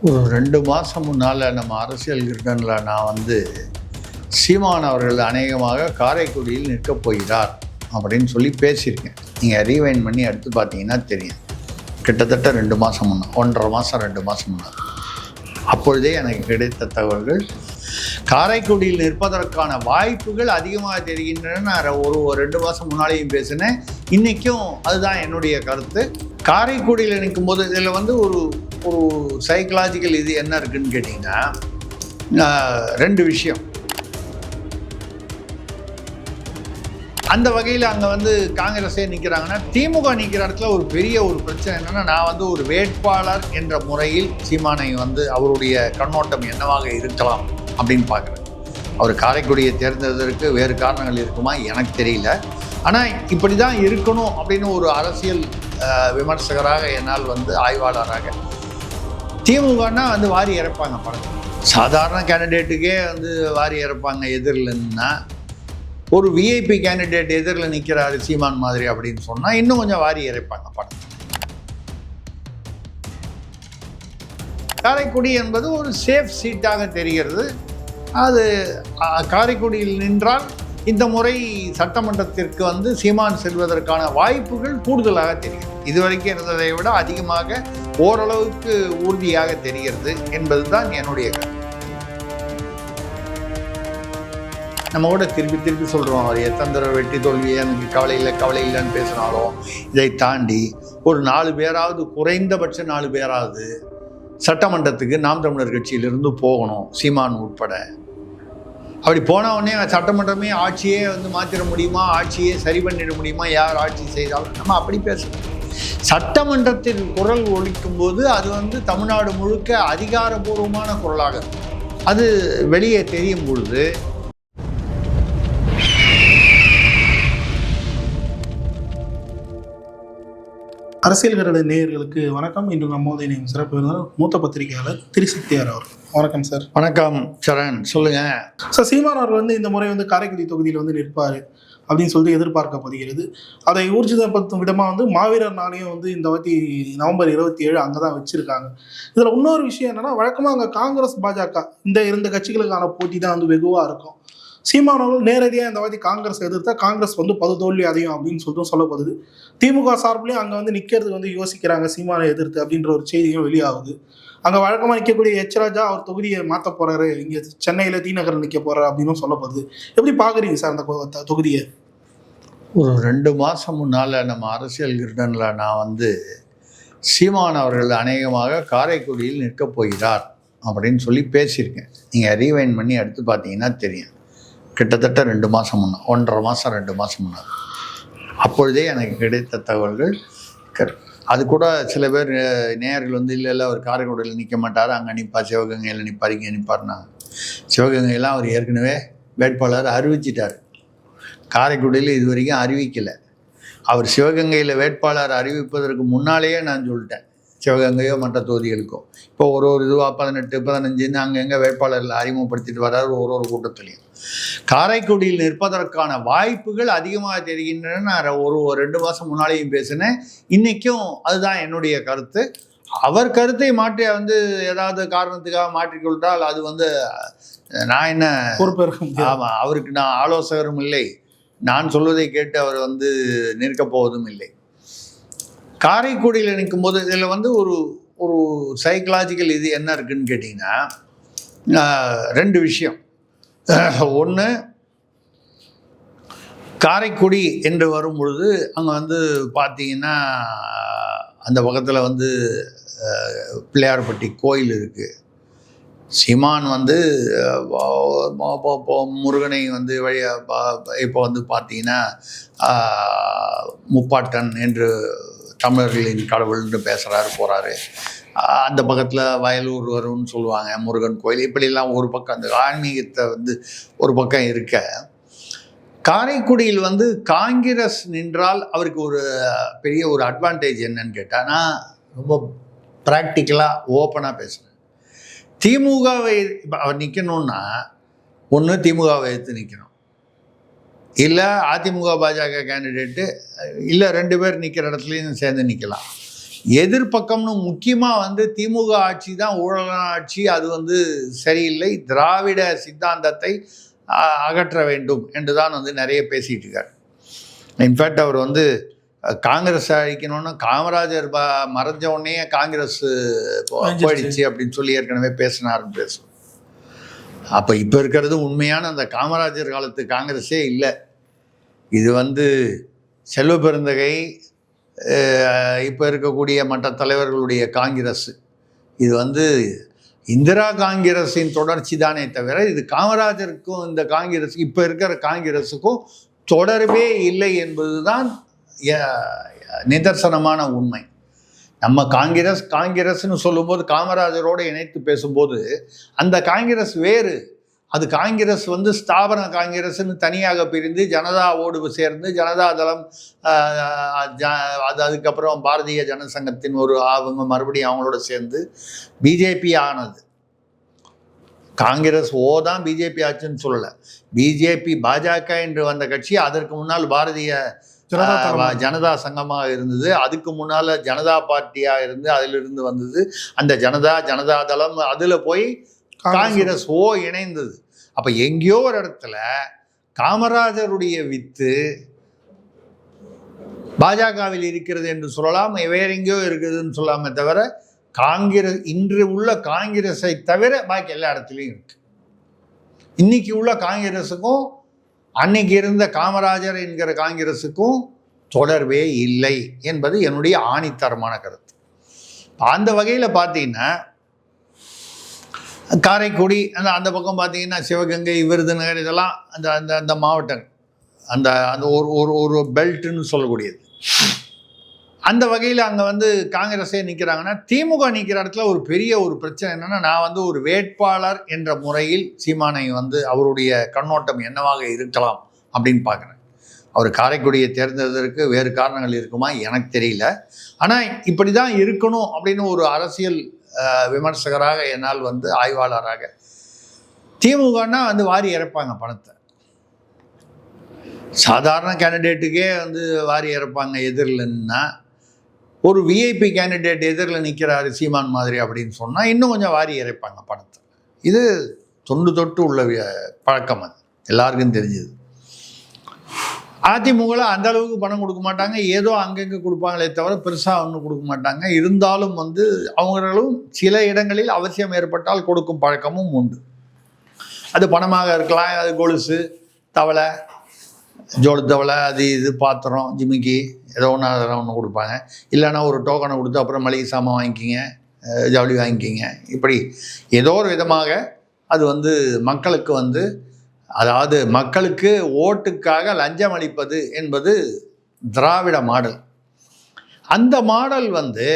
ஒரு 2 மாதம் முன்னால் நம்ம அரசியல் கிரிட்டனில் நான் சீமான் அவர்கள் அநேகமாக காரைக்குடியில் நிற்கப் போகிறார் அப்படின்னு சொல்லி பேசியிருக்கேன். நீங்கள் ரீவைண்ட் பண்ணி எடுத்து பார்த்தீங்கன்னா தெரியும். கிட்டத்தட்ட 2 மாதம் முன்னே, 1.5 மாதம் 2 மாதம் முன்னாள் அப்பொழுதே எனக்கு கிடைத்த தகவல்கள் காரைக்குடியில் நிற்பதற்கான வாய்ப்புகள் அதிகமாக தெரிகின்றன. நான் ஒரு 2 மாதம் முன்னாலேயும் பேசினேன். இன்றைக்கும் அதுதான் என்னுடைய கருத்து. காரைக்குடியில் நிற்கும்போது இதில் ஒரு ஒரு சைக்கலாஜிக்கல் இது என்ன இருக்குதுன்னு கேட்டிங்கன்னா, 2 விஷயம். அந்த வகையில் அங்கே காங்கிரஸே நிற்கிறாங்கன்னா, திமுக நிற்கிற இடத்துல ஒரு பெரிய ஒரு பிரச்சனை என்னென்னா, நான் ஒரு வேட்பாளர் என்ற முறையில் சீமானை அவருடைய கண்ணோட்டம் என்னவாக இருக்கலாம் அப்படின்னு பார்க்குறேன். அவர் காரைக்குடியை தேர்ந்தெடுத்ததற்கு வேறு காரணங்கள் இருக்குமா எனக்கு தெரியல. ஆனால் இப்படி தான் இருக்கணும் அப்படின்னு ஒரு அரசியல் விமர்சகராக என்னால் ஆய்வாளராக திமுகனா வாரி இறப்பாங்க படம். சாதாரண கேண்டிடேட்டுக்கே வாரி இறப்பாங்க எதிரில்னா, ஒரு விஐபி கேண்டிடேட் எதிரில் நிற்கிறாரு சீமான் மாதிரி அப்படின்னு சொன்னால் இன்னும் கொஞ்சம் வாரி இறைப்பாங்க படம். காரைக்குடி என்பது ஒரு சேஃப் சீட்டாக தெரிகிறது. அது காரைக்குடியில் நின்றால் இந்த முறை சட்டமன்றத்திற்கு சீமான் செல்வதற்கான வாய்ப்புகள் கூடுதலாக தெரிகிறது. இதுவரைக்கும் இருந்ததை விட அதிகமாக ஓரளவுக்கு உறுதியாக தெரிகிறது என்பது தான் என்னுடைய கருத்து. நம்ம கூட திருப்பி சொல்கிறோம், அவர் எத்தனை தடவை வெற்றி தோல்வியை எனக்கு கவலை இல்லைன்னு பேசினாலும், இதை தாண்டி ஒரு 4 பேராவது, குறைந்தபட்சம் 4 பேராவது சட்டமன்றத்துக்கு நாம் தமிழர் கட்சியிலிருந்து போகணும், சீமான் உட்பட. அப்படி போனவுடனே சட்டமன்றமே ஆட்சியே மாற்றிட முடியுமா, ஆட்சியே சரி பண்ணிட முடியுமா, யார் ஆட்சி செய்தாலும் நம்ம அப்படி பேசணும். சட்டமன்றத்தில் குரல் ஒலிக்கும் போது அது தமிழ்நாடு முழுக்க அதிகாரபூர்வமான குரலாக இருக்கும். அது வெளியே தெரியும் பொழுது அரசியல் கரடு நேயர்களுக்கு வணக்கம். இன்று நம்மோது நீங்கள் சிறப்பு விருந்தினர் மூத்த பத்திரிகையாளர் திரிசக்தியார் அவர். வணக்கம் சார். வணக்கம் சரண், சொல்லுங்க சார். சீமான் அவர் இந்த முறை காரைக்குடி தொகுதியில் நிற்பார் அப்படின்னு சொல்லிட்டு எதிர்பார்க்கப்படுகிறது. அதை ஊர்ஜிதப்படுத்தும் விதமாக மாவீரர் நாளையும் இந்த வாட்டி நவம்பர் 27 அங்கே தான் வச்சிருக்காங்க. இதில் இன்னொரு விஷயம் என்னன்னா, வழக்கமாக அங்கே காங்கிரஸ் பாஜக இந்த 2 கட்சிகளுக்கான போட்டி தான் வெகுவாக இருக்கும். சீமான் அவர்கள் நேரடியாக இந்த வாட்டி காங்கிரஸ் எதிர்த்தா காங்கிரஸ் பதவி அடையும் அப்படின்னு சொல்லிட்டு சொல்லப்படுது. திமுக சார்பிலையும் அங்கே நிற்கிறதுக்கு யோசிக்கிறாங்க சீமானை எதிர்த்து அப்படின்ற ஒரு செய்தியும் வெளியாகுது. அங்கே வழக்கமாக நிற்கக்கூடிய எச் ராஜா அவர் தொகுதியை மாற்ற போறாரு, இங்கே சென்னையில் தி-நகரில் நிற்க போறாரு அப்படின்னு சொல்லப்படுது. எப்படி பார்க்குறீங்க சார் அந்த தொகுதியை? ஒரு 2 மாதம் முன்னால் நம்ம அரசியல் கிரிட்டனில் நான் சீமான் அவர்கள் அநேகமாக காரைக்குடியில் நிற்கப் போகிறார் அப்படின்னு சொல்லி பேசியிருக்கேன். நீங்கள் ரீவைண்ட் பண்ணி எடுத்து பார்த்தீங்கன்னா தெரியும். கிட்டத்தட்ட 2 மாதம் முன்னே, 1.5 மாதம் 2 மாதம் முன்னாள் அப்பொழுதே எனக்கு கிடைத்த தகவல்கள். அது கூட சில பேர் நேயர்கள் இல்லை அவர் காரைக்குடியில் நிற்க மாட்டார், அங்கே நிற்பார், சிவகங்கையில் நிற்பார், இங்கே நிற்பார்னாங்க. சிவகங்கையெல்லாம் அவர் ஏற்கனவே வேட்பாளர் அறிவிச்சிட்டார். காரைக்குடியில் இது வரைக்கும் அறிவிக்கலை. அவர் சிவகங்கையில் வேட்பாளர் அறிவிப்பதற்கு முன்னாலேயே நான் சொல்லிட்டேன், சிவகங்கையோ மற்ற தொகுதிகளுக்கோ இப்போ ஒரு இதுவாக 18, 15 அங்கங்கே வேட்பாளர்கள் அறிமுகப்படுத்திட்டு வர்றாரு ஒரு கூட்டத்திலையும். காரைக்குடியில் நிற்பதற்கான வாய்ப்புகள் அதிகமாக தெரிகின்றன. நான் ஒரு 2 மாதம் முன்னாலேயும் பேசினேன். இன்றைக்கும் அதுதான் என்னுடைய கருத்து. அவர் கருத்தை மாற்றி ஏதாவது காரணத்துக்காக மாற்றிக்கொண்டால் அது நான் என்ன பொறுப்பேற்க? ஆமாம், அவருக்கு நான் ஆலோசகரும் இல்லை, நான் சொல்வதை கேட்டு அவர் நிற்கப் போவதும் இல்லை. காரைக்குடியில் நிற்கும்போது இதில் ஒரு ஒரு சைக்கலாஜிக்கல் இது என்ன இருக்குதுன்னு கேட்டிங்கன்னா, 2 விஷயம். ஒன்று, காரைக்குடி என்று வரும் பொழுது அங்கே பார்த்தீங்கன்னா அந்த பக்கத்தில் பிள்ளையார்பட்டி கோயில் இருக்குது. சீமான் முருகனை இப்போ பார்த்தீங்கன்னா முப்பாட்டன் என்று தமிழர்களின் கடவுள்னு பேசுகிறாரு, போகிறாரு. அந்த பக்கத்தில் வயலூர் வரும்னு சொல்லுவாங்க, முருகன் கோயில். இப்படிலாம் ஒரு பக்கம் அந்த ஆன்மீகத்தை ஒரு பக்கம் இருக்க, காரைக்குடியில் காங்கிரஸ் நின்றால் அவருக்கு ஒரு பெரிய ஒரு அட்வான்டேஜ் என்னன்னு கேட்டால், நான் ரொம்ப ப்ராக்டிக்கலாக ஓப்பனாக பேசுகிறேன். திமுகவை அவர் நிற்கணுன்னா ஒன்று திமுகவை எடுத்து நிற்கணும், இல்லை அதிமுக பாஜக கேண்டிடேட்டு, இல்லை 2 பேர் நிற்கிற இடத்துலையும் சேர்ந்து நிற்கலாம். எதிர்பக்கம்னு முக்கியமாக வந்து திமுக ஆட்சி தான் ஊழலான ஆட்சி, அது வந்து சரியில்லை, திராவிட சித்தாந்தத்தை அகற்ற வேண்டும் என்று தான் வந்து நிறைய பேசிகிட்டு இருக்கார். இன்ஃபேக்ட் அவர் வந்து காங்கிரஸ் அழிக்கணும்னு காமராஜர் மறைஞ்ச உடனே காங்கிரஸ் போயிடுச்சு அப்படின்னு சொல்லி ஏற்கனவே பேசினாருன்னு பேசுவோம். அப்போ இப்போ இருக்கிறது உண்மையான அந்த காமராஜர் காலத்து காங்கிரஸே இல்லை. இது வந்து செல்வ பெருந்தகை, இப்போ இருக்கக்கூடிய மற்ற தலைவர்களுடைய காங்கிரஸ். இது வந்து இந்திரா காங்கிரஸின் தொடர்ச்சி தானே தவிர இது காமராஜருக்கும் இந்த காங்கிரஸ் இப்போ இருக்கிற காங்கிரஸுக்கும் தொடர்பே இல்லை என்பதுதான் நிதர்சனமான உண்மை. நம்ம காங்கிரஸ்னு சொல்லும்போது காமராஜரோடு இணைத்து பேசும்போது அந்த காங்கிரஸ் வேறு. அது காங்கிரஸ் வந்து ஸ்தாபன காங்கிரஸ்ன்னு தனியாக பிரிந்து ஜனதாவோடு சேர்ந்து ஜனதாதளம், அதுக்கப்புறம் பாரதிய ஜனசங்கத்தின் அவங்க மறுபடியும் அவங்களோட சேர்ந்து பிஜேபி ஆனது. காங்கிரஸ் தான் பிஜேபி ஆச்சுன்னு சொல்லலை. பிஜேபி பாஜக என்று வந்த கட்சி அதற்கு முன்னால் பாரதிய ஜனதா சங்கமாக இருந்தது. அதுக்கு முன்னால் ஜனதா பார்ட்டியாக இருந்து அதிலிருந்து வந்தது அந்த ஜனதாதளம். அதில் போய் காங்கிரஸ் இணைந்தது. அப்போ எங்கேயோ ஒரு இடத்துல காமராஜருடைய வித்து பாஜகவில் இருக்கிறது என்று சொல்லலாம், வேற எங்கேயோ இருக்குதுன்னு சொல்லாமே தவிர காங்கிரஸ் இன்று உள்ள காங்கிரஸை தவிர பாக்கி எல்லா இடத்துலையும் இருக்கு. இன்னைக்கு உள்ள காங்கிரஸுக்கும் அன்னைக்கு இருந்த காமராஜர் என்கிற காங்கிரஸுக்கும் தொடர்பே இல்லை என்பது என்னுடைய ஆணித்தரமான கருத்து. அந்த வகையில் பார்த்தீங்கன்னா காரைக்குடி அந்த பக்கம் பார்த்தீங்கன்னா சிவகங்கை, விருதுநகர், இதெல்லாம் அந்த அந்த அந்த மாவட்டங்கள், அந்த அந்த ஒரு பெல்ட்டுன்னு சொல்லக்கூடியது. அந்த வகையில் அங்கே வந்து காங்கிரஸே நிற்கிறாங்கன்னா, திமுக நிற்கிற இடத்துல ஒரு பெரிய ஒரு பிரச்சனை என்னென்னா, நான் வந்து ஒரு வேட்பாளர் என்ற முறையில் சீமானை வந்து அவருடைய கண்ணோட்டம் என்னவாக இருக்கலாம் அப்படின்னு பார்க்குறேன். அவர் காரைக்குடியை தேர்ந்தெடுத்ததற்கு வேறு காரணங்கள் இருக்குமா எனக்கு தெரியல. ஆனால் இப்படி தான் இருக்கணும் அப்படின்னு ஒரு அரசியல் விமர்சகராக என்னால் வந்து ஆய்வாளராக, திமுகனா வந்து வாரி இறப்பாங்க பணத்தை. சாதாரண கேண்டிடேட்டுக்கே வந்து வாரி இறப்பாங்க எதிரில்னா, ஒரு விஐபி கேண்டிடேட் எதிரில் நிற்கிறாரு சீமான் மாதிரி அப்படின்னு சொன்னால் இன்னும் கொஞ்சம் வாரி இறைப்பாங்க பணத்தை. இது தொண்டு தொட்டு உள்ள பழக்கம், அது எல்லாருக்கும் தெரிஞ்சது. அதிமுகவில் அந்த அளவுக்கு பணம் கொடுக்க மாட்டாங்க, ஏதோ அங்கங்கே கொடுப்பாங்களே தவிர பெருசாக ஒன்றும் கொடுக்க மாட்டாங்க. இருந்தாலும் வந்து அவங்களும் சில இடங்களில் அவசியம் ஏற்பட்டால் கொடுக்கும் பழக்கமும் உண்டு. அது பணமாக இருக்கலாம், அது கொலுசு, தவளை, ஜோடு தவளை, அது இது பாத்திரம், ஜிமிக்கி, ஏதோ ஒன்று அதெல்லாம் ஒன்று கொடுப்பாங்க. இல்லைன்னா ஒரு டோக்கனை கொடுத்து அப்புறம் மளிகை சாமான் வாங்கிக்கிங்க, ஜவுளி வாங்கிக்கிங்க. இப்படி ஏதோ ஒரு விதமாக அது வந்து மக்களுக்கு வந்து, அதாவது மக்களுக்கு ஓட்டுக்காக லஞ்சம் அளிப்பது என்பது திராவிட மாடல். அந்த மாடல் வந்து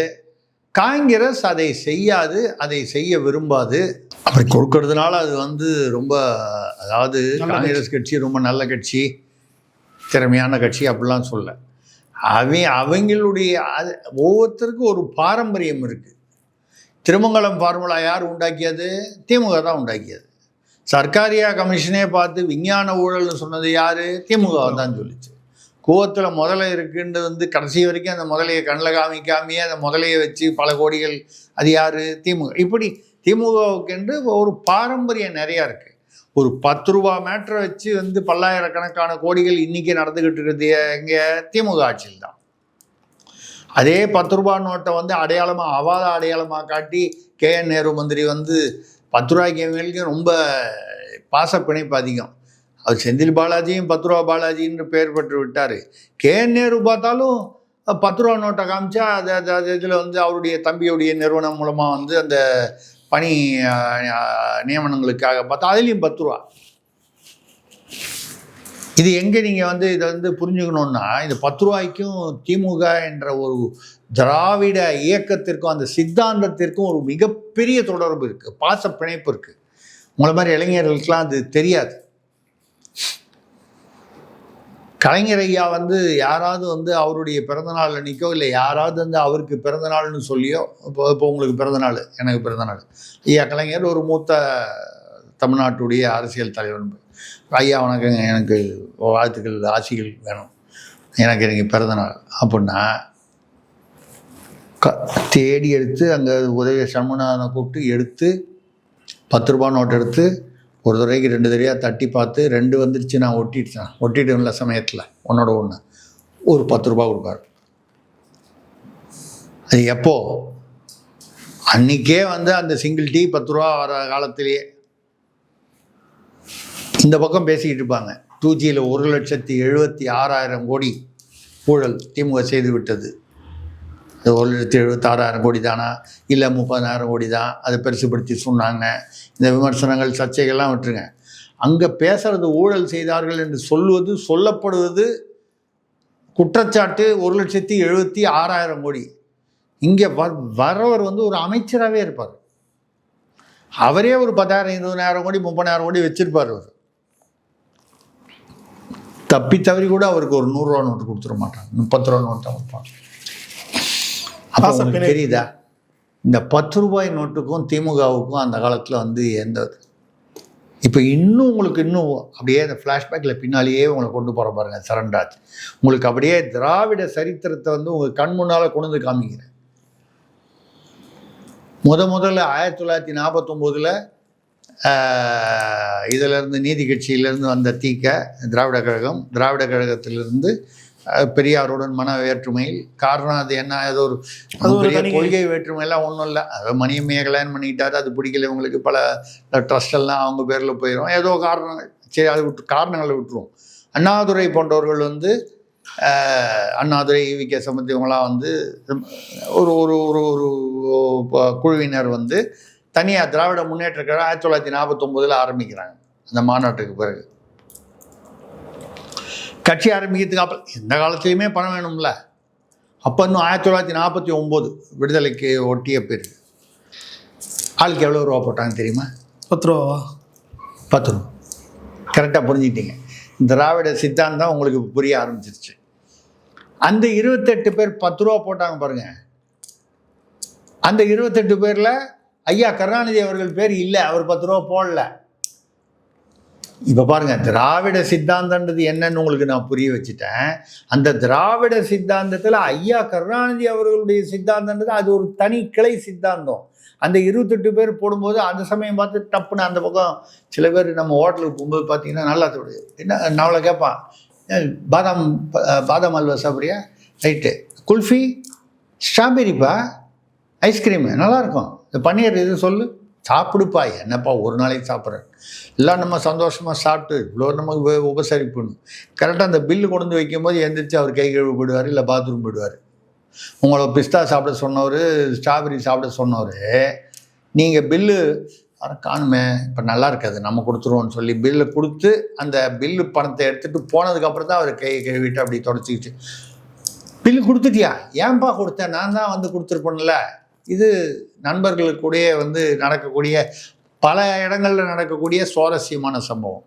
காங்கிரஸ் அதை செய்யாது, அதை செய்ய விரும்பாது. அப்படி கொடுக்கறதுனால அது வந்து ரொம்ப, அதாவது காங்கிரஸ் கட்சி ரொம்ப நல்ல கட்சி, திறமையான கட்சி அப்படிலாம் சொல்ல. அவங்களுடைய ஒவ்வொருத்தருக்கும் ஒரு பாரம்பரியம் இருக்குது. திருமங்கலம் ஃபார்முலா யார் உண்டாக்கியது? திமுக தான் உண்டாக்கியது. சர்க்காரியா கமிஷனே பார்த்து விஞ்ஞான ஊழல்னு சொன்னது யார்? திமுக தான் சொல்லிச்சு. கூவத்தில் முதலை இருக்குன்னு வந்து கடைசி வரைக்கும் அந்த முதலையை கண்ணில் காமிக்காமையே அந்த முதலையை வச்சு பல கோடிகள், அது யார்? திமுக. இப்படி திமுகவுக்கென்று ஒரு பாரம்பரியம் நிறையா இருக்குது. ஒரு 10 ரூபா மேட்டரை வச்சு வந்து பல்லாயிரக்கணக்கான கோடிகள் இன்றைக்கி நடந்துக்கிட்டு இருக்குது எங்கே? திமுக ஆட்சியில் தான். அதே 10 ரூபா நோட்டை வந்து அடையாளமாக, அவாத அடையாளமாக காட்டி KN நேரு மந்திரி வந்து 10 ரூபாய்க்கு எங்களுக்கு ரொம்ப பாசப்பிணைப்பு அதிகம். அவர் செந்தில் பாலாஜியும் 10 ரூபா பாலாஜின்னு பெயர் பெற்று விட்டார். KN நேரு பார்த்தாலும் 10 ரூபா நோட்டை காமிச்சா அது இதில் வந்து அவருடைய தம்பியுடைய நிறுவனம் மூலமாக வந்து அந்த பணி நியமனங்களுக்காக பார்த்தா அதுலேயும் 10 ரூபா. இது எங்கே நீங்கள் வந்து இதை வந்து புரிஞ்சுக்கணுன்னா, இந்த 10 ரூபாய்க்கும் திமுக என்ற ஒரு திராவிட இயக்கத்திற்கும் அந்த சித்தாந்தத்திற்கும் ஒரு மிகப்பெரிய தொடர்பு இருக்குது, பாச பிணைப்பு இருக்குது. உங்களை மாதிரி இளைஞர்களுக்கெல்லாம் அது தெரியாது. கலைஞர் ஐயா வந்து யாராவது வந்து அவருடைய பிறந்தநாள் அன்றைக்கோ இல்லை யாராவது வந்து அவருக்கு பிறந்தநாள்னு சொல்லியோ, இப்போ உங்களுக்கு பிறந்தநாள், எனக்கு பிறந்தநாள், ஐயா கலைஞர் ஒரு மூத்த தமிழ்நாட்டுடைய அரசியல் தலைவர், ஐயா வணக்கங்க, எனக்கு வாழ்த்துக்கள், ஆசிகள் வேணும், எனக்கு பிறந்தநாள் அப்படின்னா தேடி எடுத்து அங்கே உதவி சண்முகநாதனை கூப்பிட்டு எடுத்து 10 ரூபா நோட் எடுத்து ஒரு தடவைக்கு 2 தடவையாக தட்டி பார்த்து 2 வந்துருச்சு, நான் ஒட்டிட்டேன்ல சமயத்தில் ஒன்னோட ஒன்று ஒரு 10 ரூபா கொடுப்பாரு. அது எப்போ? அன்றைக்கே வந்து அந்த சிங்கிள் டீ 10 ரூபா வர காலத்திலேயே இந்த பக்கம் பேசிக்கிட்டு இருப்பாங்க. 2Gயில் 1,76,000 கோடி ஊழல் திமுக செய்து விட்டது. அது 1,76,000 கோடி தானா இல்லை 30,000 கோடி தான், அதை பெருசுப்படுத்தி சொன்னாங்க. இந்த விமர்சனங்கள் சர்ச்சைகள்லாம் விட்டுருங்க. அங்கே பேசுறது ஊழல் செய்தார்கள் என்று சொல்லப்படுவது குற்றச்சாட்டு 1,76,000 கோடி. இங்கே வரவர் வந்து ஒரு அமைச்சராகவே இருப்பார். அவரே ஒரு 10,000 20,000 கோடி 30,000 கோடி வச்சிருப்பார். அவர் தப்பி தவறி கூட அவருக்கு ஒரு 100 ரூபா நோட்டு கொடுத்துட மாட்டாங்க, 30 ரூபா நோட்டு தான் கொடுப்பாங்க. அப்போ தெரியுதா இந்த 10 ரூபாய் நோட்டுக்கும் திமுகவுக்கும் அந்த காலத்தில் வந்து எந்த இப்போ இன்னும் உங்களுக்கு இன்னும் அப்படியே அந்த ஃப்ளாஷ்பேக்கில் பின்னாலேயே உங்களை கொண்டு போகிற பாருங்க சரண்ராஜ். உங்களுக்கு அப்படியே திராவிட சரித்திரத்தை வந்து உங்கள் கண் முன்னால் கொண்டு வந்து காமிக்கிறேன். முதல்ல 1949 இதிலேருந்து நீதி கட்சியிலேருந்து வந்த திராவிட கழகத்திலிருந்து பெரியாருடன் மன வேற்றுமையில் காரணம் அது என்ன, ஏதோ ஒரு பெரிய கொள்கை வேற்றுமையெல்லாம் ஒன்றும் இல்லை. அது மணியம்மையை கல்யாணம் பண்ணிக்கிட்டாரு, அது பிடிக்கல இவங்களுக்கு, பல ட்ரஸ்டெல்லாம் அவங்க பேரில் போயிடும், ஏதோ காரணங்கள். சரி, அது காரணங்களை விட்டுருவோம். அண்ணாதுரை போன்றவர்கள் வந்து அண்ணாதுரை ஈவிகே சம்பந்தி இவங்களாம் வந்து ஒரு ஒரு ஒரு ஒரு குழுவினர் வந்து தனியாக திராவிட முன்னேற்ற கழகம் 1949 ஆரம்பிக்கிறாங்க. அந்த மாநாட்டுக்கு பிறகு கட்சி ஆரம்பிக்கிறதுக்கு அப்போ எந்த காலத்துலையுமே பணம் வேணும்ல. அப்போ இன்னும் 1949 விடுதலைக்கு ஒட்டிய பிறகு ஆளுக்கு எவ்வளோ ரூபா போட்டாங்க தெரியுமா? 10 ரூபாவா? 10 ரூபா. கரெக்டாக புரிஞ்சுக்கிட்டீங்க. திராவிட சித்தாந்தம் உங்களுக்கு புரிய ஆரம்பிச்சிருச்சு. அந்த 28 பேர் 10 ரூபா போட்டாங்க பாருங்க. அந்த 28 பேரில் ஐயா கருணாநிதி அவர்கள் பேர் இல்லை, அவர் 10 ரூபா போடல. இப்போ பாருங்க, திராவிட சித்தாந்தன்றது என்னன்னு உங்களுக்கு நான் புரிய வச்சுட்டேன். அந்த திராவிட சித்தாந்தத்தில் ஐயா கருணாநிதி அவர்களுடைய சித்தாந்தன்றது அது ஒரு தனி கிளை சித்தாந்தம். அந்த 28 பேர் போடும்போது அந்த சமயம் பார்த்து டப்புன்னு அந்த பக்கம் சில பேர் நம்ம ஹோட்டலுக்கு போகும்போது பார்த்தீங்கன்னா நல்லா தோடு என்ன நம்மளை கேட்பான், பாதாம் அல்வா சாப்பிட்றியா? ரைட்டு. குல்ஃபி, ஸ்ட்ராபெரிப்பா, ஐஸ்கிரீமு நல்லாயிருக்கும், இந்த பன்னீர் இது சொல்லு, சாப்பிடுப்பா, என்னப்பா ஒரு நாளைக்கு சாப்பிட்றேன். எல்லாம் நம்ம சந்தோஷமாக சாப்பிட்டு இவ்வளோ நமக்கு உபசரிப்புணும். கரெக்டாக அந்த பில்லு கொண்டு வந்து வைக்கும்போது எந்திரிச்சு அவர் கை கழுவு போயிடுவார், இல்லை பாத்ரூம் போயிடுவார். உங்களை பிஸ்தா சாப்பிட சொன்னவர், ஸ்ட்ராபெரி சாப்பிட சொன்னவர், நீங்கள் பில்லு காணுமே இப்போ நல்லா இருக்காது நம்ம கொடுத்துருவோன்னு சொல்லி பில்லு கொடுத்து அந்த பில்லு பணத்தை எடுத்துகிட்டு போனதுக்கப்புறம் தான் அவர் கை கழுவிட்டு அப்படி தொடச்சிக்கிச்சு. பில்லு கொடுத்துட்டியா? ஏன்பா கொடுத்தேன், நான் தான் வந்து கொடுத்துருப்பேன்ல. இது நண்பர்களுக்கூடயே வந்து நடக்கக்கூடிய பல இடங்களில் நடக்கக்கூடிய சுவாரஸ்யமான சம்பவம்.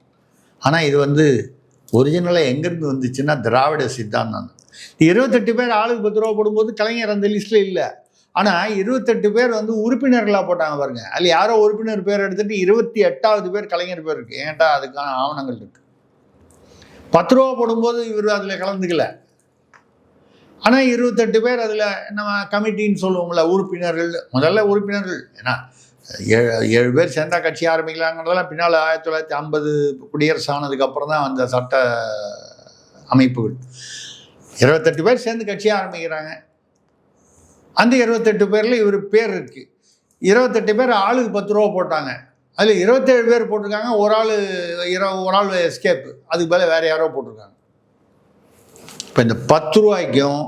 ஆனால் இது வந்து ஒரிஜினலாக எங்கேருந்து வந்துச்சுன்னா திராவிட சித்தாந்தம். 28 பேர் ஆளுக்கு 10 ரூபா போடும்போது கலைஞர் அந்த லிஸ்ட்டில் இல்லை. ஆனால் 28 பேர் வந்து உறுப்பினர்களாக போட்டாங்க பாருங்க. அதில் யாரோ உறுப்பினர் பேர் எடுத்துகிட்டு 28வது பேர் கலைஞர் பேர் இருக்குது. ஏன்டா அதுக்கான ஆவணங்கள் இருக்குது. 10 ரூபா போடும்போது இவர் அதில் கலந்துக்கல. ஆனால் 28 பேர் அதில் நம்ம கமிட்டின்னு சொல்லுவோம்ல, உறுப்பினர்கள். முதல்ல உறுப்பினர்கள் ஏன்னா 7 பேர் சேர்ந்தா கட்சி ஆரம்பிக்கலாங்கிறதெல்லாம் பின்னால் 1950 குடியரசு ஆனதுக்கப்புறம் தான் அந்த சட்ட அமைப்புகள். 28 பேர் சேர்ந்து கட்சி ஆரம்பிக்கிறாங்க. அந்த 28 பேரில் இவர் பேர் இருக்குது. 28 பேர் ஆளுக்கு 10 ரூபா போட்டாங்க. அதில் 27 பேர் போட்டிருக்காங்க, ஒரு ஆள் எஸ்கேப்பு, அதுக்கு மேலே வேறு யாரோ போட்டிருக்காங்க. இப்போ இந்த 10 ரூபாய்க்கும்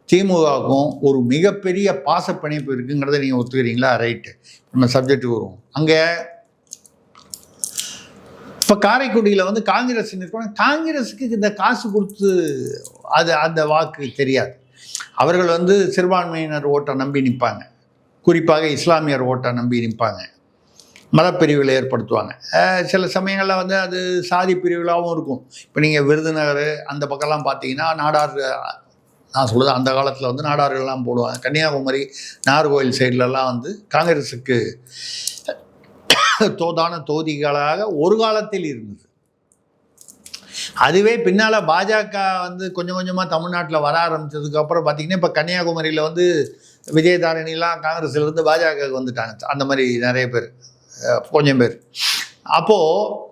திமுகவுக்கும் ஒரு மிகப்பெரிய பாசப்பிணைப்பு இருக்குங்கிறத நீங்கள் ஒத்துக்கிறீங்களா? ரைட்டு, நம்ம சப்ஜெக்ட்டுக்கு வருவோம். அங்கே இப்போ காரைக்குடியில் வந்து காங்கிரஸ் நிற்கணும். காங்கிரஸுக்கு இந்த காசு கொடுத்து அந்த வாக்கு தெரியாது. அவர்கள் வந்து சிறுபான்மையினர் ஓட்டை நம்பி நிற்பாங்க, குறிப்பாக இஸ்லாமியர் ஓட்டை நம்பி நிற்பாங்க, மதப்பிரிவுகளை ஏற்படுத்துவாங்க. சில சமயங்களில் வந்து அது சாதி பிரிவுகளாகவும் இருக்கும். இப்போ நீங்கள் விருதுநகர் அந்த பக்கம்லாம் பார்த்தீங்கன்னா நாடார், நான் சொல்லுது அந்த காலத்தில் வந்து நாடார்கள்லாம் போடுவாங்க. கன்னியாகுமரி நாகர்கோவில் சைட்லலாம் வந்து காங்கிரஸுக்கு தோதான தொகுதிகளாக ஒரு காலத்தில் இருந்தது. அதுவே பின்னால் பாஜக வந்து கொஞ்சம் கொஞ்சமாக தமிழ்நாட்டில் வர ஆரம்பித்ததுக்கப்புறம் பார்த்திங்கன்னா இப்போ கன்னியாகுமரியில் வந்து விஜயதாரணிலாம் காங்கிரஸ்லேருந்து பாஜகவுக்கு வந்துட்டாங்க. அந்த மாதிரி நிறைய பேர், கொஞ்சம் பேர். அப்போது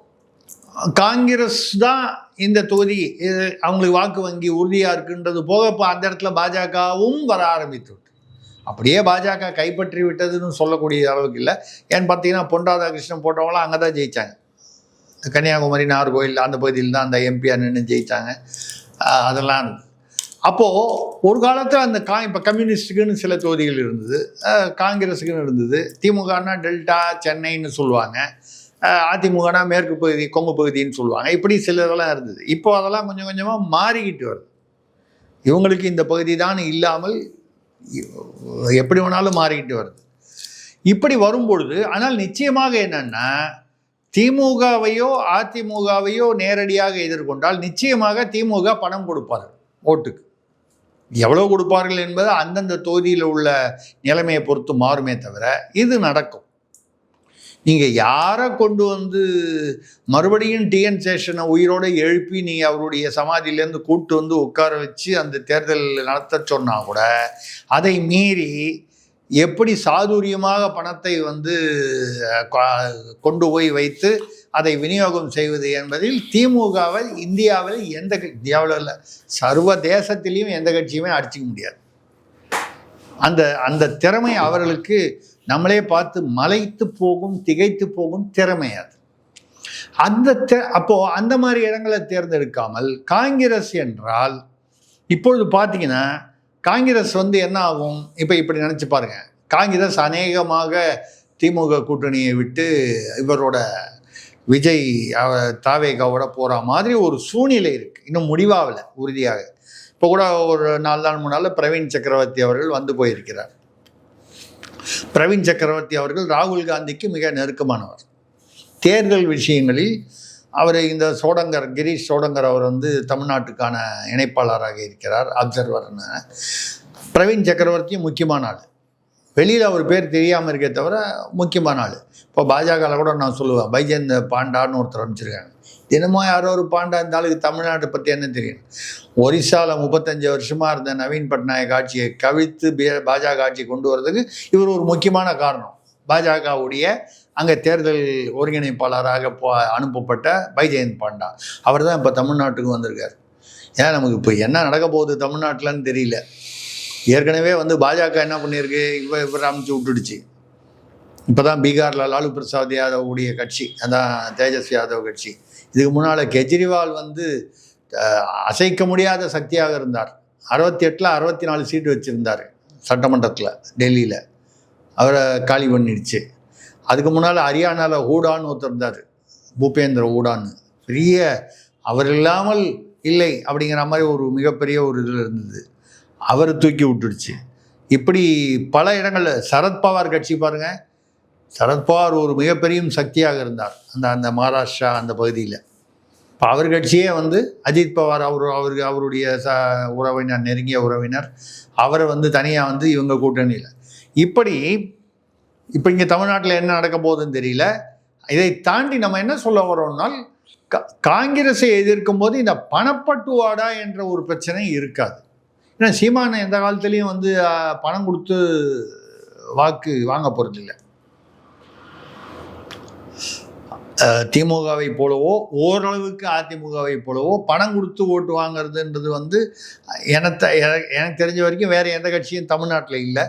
காங்கிரஸ் தான் இந்த தொகுதி அவங்களுக்கு வாக்கு வங்கி உறுதியாக இருக்குன்றது போக இப்போ அந்த இடத்துல பாஜகவும் வர ஆரம்பித்து விட்டு, அப்படியே பாஜக கைப்பற்றி விட்டதுன்னு சொல்லக்கூடிய அளவுக்கு இல்லை. ஏன்னு பார்த்தீங்கன்னா பொன் ராதாகிருஷ்ணன் போட்டவங்களாம் அங்கே தான் ஜெயித்தாங்க. கன்னியாகுமரி நாகர்கோவில் அந்த பகுதியில் தான் அந்த எம்பியாக நின்று ஜெயித்தாங்க. அதெல்லாம் இருந்தது. அப்போது ஒரு காலத்தில் அந்த இப்போ கம்யூனிஸ்ட்டுக்குன்னு சில தொகுதிகள் இருந்தது, காங்கிரஸுக்குன்னு இருந்தது. திமுகனா டெல்டா சென்னைன்னு சொல்லுவாங்க, அதிமுகனா மேற்கு பகுதி கொங்கு பகுதின்னு சொல்லுவாங்க. இப்படி சிலதெல்லாம் இருந்தது. இப்போ அதெல்லாம் கொஞ்சம் கொஞ்சமாக மாறிக்கிட்டு வருது. இவங்களுக்கு இந்த பகுதி தான் இல்லாமல் எப்படி வேணாலும் மாறிக்கிட்டு வருது. இப்படி வரும்பொழுது ஆனால் நிச்சயமாக என்னென்னா திமுகவையோ அதிமுகவையோ நேரடியாக எதிர்கொண்டால் நிச்சயமாக திமுக பணம் கொடுப்பார்கள் ஓட்டுக்கு. எவ்வளோ கொடுப்பார்கள் என்பது அந்தந்த தொகுதியில் உள்ள நிலைமையை பொறுத்து மாறுமே தவிர இது நடக்கும். நீங்கள் யாரை கொண்டு வந்து மறுபடியும் டிஎன் சேஷனை உயிரோடு எழுப்பி நீங்கள் அவருடைய சமாதியிலேருந்து கூப்பிட்டு வந்து உட்கார வச்சு அந்த தேர்தல் நடத்த சொன்னால் கூட அதை மீறி எப்படி சாதுரியமாக பணத்தை வந்து கொண்டு போய் வைத்து அதை விநியோகம் செய்வது என்பதில் திமுகவை இந்தியாவில் இந்தியாவில் இல்லை, சர்வதேசத்திலையும் எந்த கட்சியுமே அடிச்சிக்க முடியாது. அந்த திறமை அவர்களுக்கு நம்மளே பார்த்து மலைத்து போகும், திகைத்து போகும் திறமை அது. அப்போது அந்த மாதிரி இடங்களை தேர்ந்தெடுக்காமல் காங்கிரஸ் என்றால் இப்பொழுது பார்த்தீங்கன்னா காங்கிரஸ் வந்து என்ன ஆகும்? இப்போ இப்படி நினச்சி பாருங்க, காங்கிரஸ் அநேகமாக திமுக கூட்டணியை விட்டு இவரோட விஜய் தாவேகாவோட போகிற மாதிரி ஒரு சூழ்நிலை இருக்குது. இன்னும் முடிவாகலை உறுதியாக. இப்போ கூட ஒரு 4 நாள் முன்னால் பிரவீன் சக்கரவர்த்தி அவர்கள் வந்து போயிருக்கிறார். பிரவீன் சக்கரவர்த்தி அவர்கள் ராகுல் காந்திக்கு மிக நெருக்கமானவர். தேர்தல் விஷயங்களில் அவர் இந்த கிரீஷ் சோடங்கர் அவர் வந்து தமிழ்நாட்டுக்கான இணைப்பாளராக இருக்கிறார், அப்சர்வர்னு. பிரவீன் சக்கரவர்த்தி முக்கியமான ஆள். வெளியில் அவர் பேர் தெரியாமல் இருக்கே தவிர முக்கியமான ஆள். இப்போ பாஜகவில் கூட நான் சொல்லுவேன், பைஜெயந்த் பாண்டான்னு ஒருத்தர் அனுப்பிச்சிருக்காங்க. தினமும் யாரோ ஒரு பாண்டா இந்த ஆளுக்கு தமிழ்நாட்டை பற்றி என்ன தெரியும்? ஒரிசாவில் 35 வருஷமாக இருந்த நவீன் பட்நாயக் ஆட்சியை கவிழ்த்து பாஜக ஆட்சி கொண்டு வர்றதுக்கு இவர் ஒரு முக்கியமான காரணம். பாஜகவுடைய அங்கே தேர்தல் ஒருங்கிணைப்பாளராக அனுப்பப்பட்ட பைஜெயந்த் பாண்டா அவர் தான் இப்போ தமிழ்நாட்டுக்கு வந்திருக்கார். ஏன் நமக்கு இப்போ என்ன நடக்க போகுது தமிழ்நாட்டில்னு தெரியல. ஏற்கனவே வந்து பாஜக என்ன பண்ணியிருக்கு, இவர் அமைச்சு விட்டுடுச்சு. இப்போ தான் பீகாரில் லாலு பிரசாத் யாதவுடைய கட்சி, அதான் தேஜஸ்வி யாதவ் கட்சி. இதுக்கு முன்னால் கெஜ்ரிவால் வந்து அசைக்க முடியாத சக்தியாக இருந்தார். 68ல் 64 சீட்டு வச்சுருந்தார் சட்டமன்றத்தில் டெல்லியில், அவரை காலி பண்ணிடுச்சு. அதுக்கு முன்னால் ஹரியானாவில் ஹூடான்னு ஒருத்தர் இருந்தார், பூபேந்திர ஹூடான்னு. பெரிய அவர் இல்லாமல் இல்லை அப்படிங்கிற மாதிரி ஒரு மிகப்பெரிய ஒரு இதில் இருந்தது, அவர் தூக்கி விட்டுடுச்சு. இப்படி பல இடங்களில் சரத்பவார் கட்சி பாருங்கள், சரத்பவார் ஒரு மிகப்பெரிய சக்தியாக இருந்தார் அந்த மகாராஷ்டிரா அந்த பகுதியில். இப்போ அவர் கட்சியே வந்து அஜித் பவார் அவருடைய உறவினர், நெருங்கிய உறவினர், அவரை வந்து தனியாக வந்து இவங்க கூட்டணியில். இப்படி இப்போ இங்கே தமிழ்நாட்டில் என்ன நடக்க போகுதுன்னு தெரியல. இதை தாண்டி நம்ம என்ன சொல்ல வரோம்னால் காங்கிரஸை எதிர்க்கும் போது இந்த பணப்பட்டுவாடா என்ற ஒரு பிரச்சனை இருக்காது. ஏன்னா சீமானை எந்த காலத்துலேயும் வந்து பணம் கொடுத்து வாக்கு வாங்க போகிறதில்லை. திமுகவை போலவோ ஓரளவுக்கு அதிமுகவை போலவோ பணம் கொடுத்து ஓட்டு வாங்கிறதுன்றது வந்து எனக்கு தெரிஞ்ச வரைக்கும் வேறு எந்த கட்சியும் தமிழ்நாட்டில் இல்லை.